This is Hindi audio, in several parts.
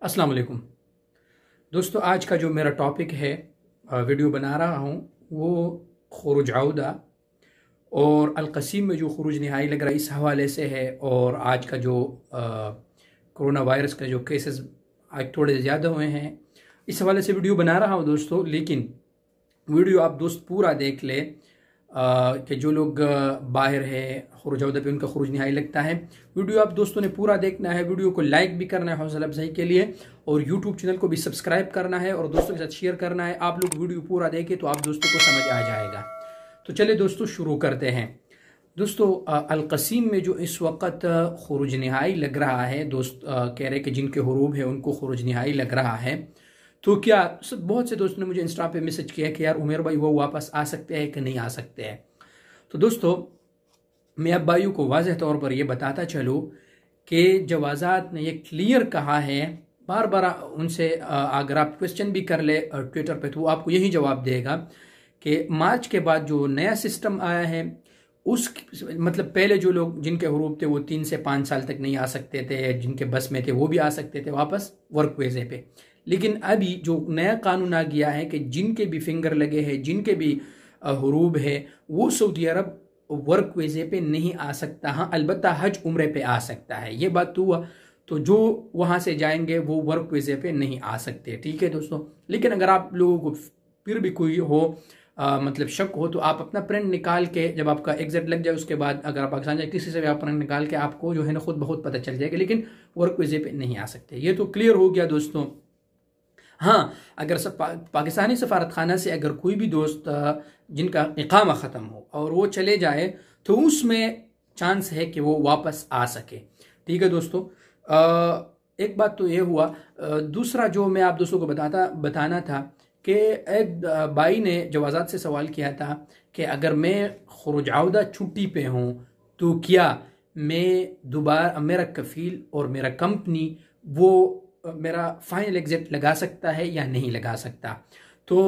अस्सलाम वालेकुम दोस्तों। आज का जो मेरा टॉपिक है, वीडियो बना रहा हूँ, वो खुरूज औदा और अलक़सीम में जो खुरूज नहाई लग रहा है इस हवाले से है। और आज का जो कोरोना वायरस का जो केसेस आज थोड़े ज़्यादा हुए हैं, इस हवाले से वीडियो बना रहा हूँ दोस्तों। लेकिन वीडियो आप दोस्त पूरा देख ले कि जो लोग बाहर है खुरूज औदा पे उनका खुरूज नहाई लगता है। वीडियो आप दोस्तों ने पूरा देखना है, वीडियो को लाइक भी करना है हौसला अफजाई के लिए, और यूट्यूब चैनल को भी सब्सक्राइब करना है और दोस्तों के साथ शेयर करना है। आप लोग वीडियो पूरा देखें तो आप दोस्तों को समझ आ जाएगा। तो चलिए दोस्तों शुरू करते हैं। दोस्तों अलक़सीम में जो इस वक्त खुरूज नहाई लग रहा है, दोस्त कह रहे कि जिनके हुरूब है उनको खुरूज नहाई लग रहा है। तो क्या बहुत से दोस्तों ने मुझे इंस्टा पे मैसेज किया कि यार उमेर भाई वो वापस आ सकते हैं कि नहीं आ सकते हैं। तो दोस्तों मैं अब भाइयों को वाज़ेह तौर पर यह बताता चलूँ कि जवाज़ात ने यह क्लियर कहा है, बार बार उनसे अगर आप क्वेश्चन भी कर ले ट्विटर पे तो वो आपको यही जवाब देगा कि मार्च के बाद जो नया सिस्टम आया है उस मतलब पहले जो लोग जिनके हुरूब थे वो 3 से 5 साल तक नहीं आ सकते थे, जिनके बस में थे वो भी आ सकते थे वापस वर्क वीज़े पे। लेकिन अभी जो नया कानून आ गया है कि जिनके भी फिंगर लगे हैं, जिनके भी हुरूब है, वो सऊदी अरब वर्क वीज़े पे नहीं आ सकता। हाँ अलबत्ता हज उम्रे पे आ सकता है, ये बात तो हुआ। तो जो वहाँ से जाएंगे वो वर्क वीज़े पे नहीं आ सकते, ठीक है दोस्तों। लेकिन अगर आप लोगों को फिर भी कोई हो मतलब शक हो तो आप अपना प्रिंट निकाल के, जब आपका एग्जिट लग जाए उसके बाद अगर आप पाकिस्तान जाए किसी से भी आप प्रिंट निकाल के आपको जो है ना खुद बहुत पता चल जाएगा। लेकिन वर्क वीज़े पे नहीं आ सकते, ये तो क्लियर हो गया दोस्तों। हाँ अगर पाकिस्तानी सफारत खाना से अगर कोई भी दोस्त जिनका इकामा ख़त्म हो और वो चले जाए तो उसमें चांस है कि वो वापस आ सके, ठीक है दोस्तों। एक बात तो ये हुआ। दूसरा जो मैं आप दोस्तों को बताना था कि एक भाई ने जवाज़ात से सवाल किया था कि अगर मैं खुरूज औदा छुट्टी पे हूँ तो क्या मैं दोबारा मेरा कफ़ील और मेरा कंपनी वो मेरा फाइनल एग्जिट लगा सकता है या नहीं लगा सकता। तो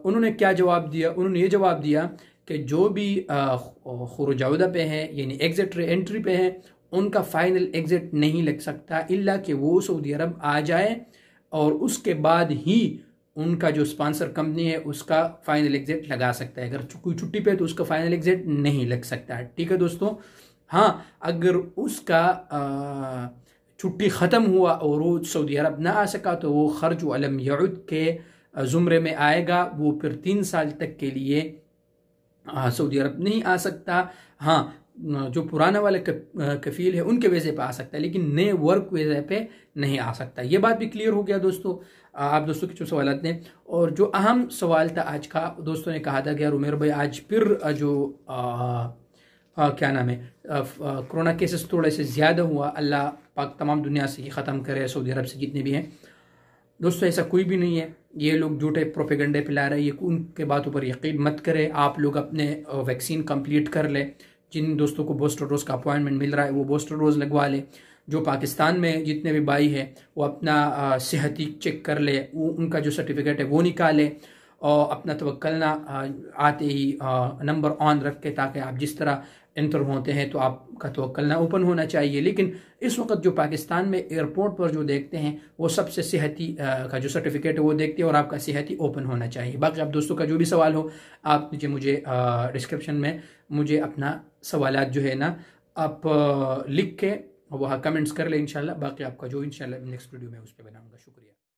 उन्होंने क्या जवाब दिया, उन्होंने ये जवाब दिया कि जो भी खुरूज औदा पे हैं यानी एग्जिट एंट्री पे हैं उनका फाइनल एग्जिट नहीं लग सकता इल्ला कि वो सऊदी अरब आ जाए और उसके बाद ही उनका जो स्पॉन्सर कंपनी है उसका फाइनल एग्जिट लगा सकता है। अगर कोई छुट्टी पे है तो उसका फाइनल एग्जिट नहीं लग सकता है, ठीक है दोस्तों। हाँ अगर उसका छुट्टी ख़त्म हुआ और वो सऊदी अरब ना आ सका तो वो खर्ज अलम यऊद के ज़ुमरे में आएगा, वो फिर 3 साल तक के लिए सऊदी अरब नहीं आ सकता। हाँ जो पुराना वाला कफ़ील है उनके वीज़े पे आ सकता है, लेकिन नए वर्क वीज़े पे नहीं आ सकता। ये बात भी क्लियर हो गया दोस्तों। आप दोस्तों के जो सवाल थे, और जो अहम सवाल था आज का, दोस्तों ने कहा था कि यार उमेर भाई आज फिर जो क्या नाम है कोरोना केसेस थोड़े से ज़्यादा हुआ, अल्लाह पाक तमाम दुनिया से ही ख़त्म करे, सऊदी अरब से जितने भी हैं। दोस्तों ऐसा कोई भी नहीं है, ये लोग झूठे प्रोपेगेंडे फैला रहे हैं, ये उनके बातों पर यकीन मत करें। आप लोग अपने वैक्सीन कंप्लीट कर लें, जिन दोस्तों को बूस्टर डोज का अपॉइंटमेंट मिल रहा है वो बूस्टर डोज लगवा ले। जो पाकिस्तान में जितने भी भाई हैं वो अपना सेहती चेक कर ले, वो उनका जो सर्टिफिकेट है वो निकाले और अपना तवक्कलना आते ही नंबर ऑन रख के, ताकि आप जिस तरह एंटर होते हैं तो आपका तवक्कलना ओपन होना चाहिए। लेकिन इस वक्त जो पाकिस्तान में एयरपोर्ट पर जो देखते हैं वो सबसे सेहती का जो सर्टिफिकेट है वो देखते हैं और आपका सेहती ओपन होना चाहिए। बाकी आप दोस्तों का जो भी सवाल हो आप मुझे डिस्क्रिप्शन में मुझे अपना सवालात जो है ना आप लिख के वहाँ कमेंट्स कर ले इंशाल्लाह। बाकी आपका जो इंशाल्लाह नेक्स्ट वीडियो में उस पर बनाऊँगा। शुक्रिया।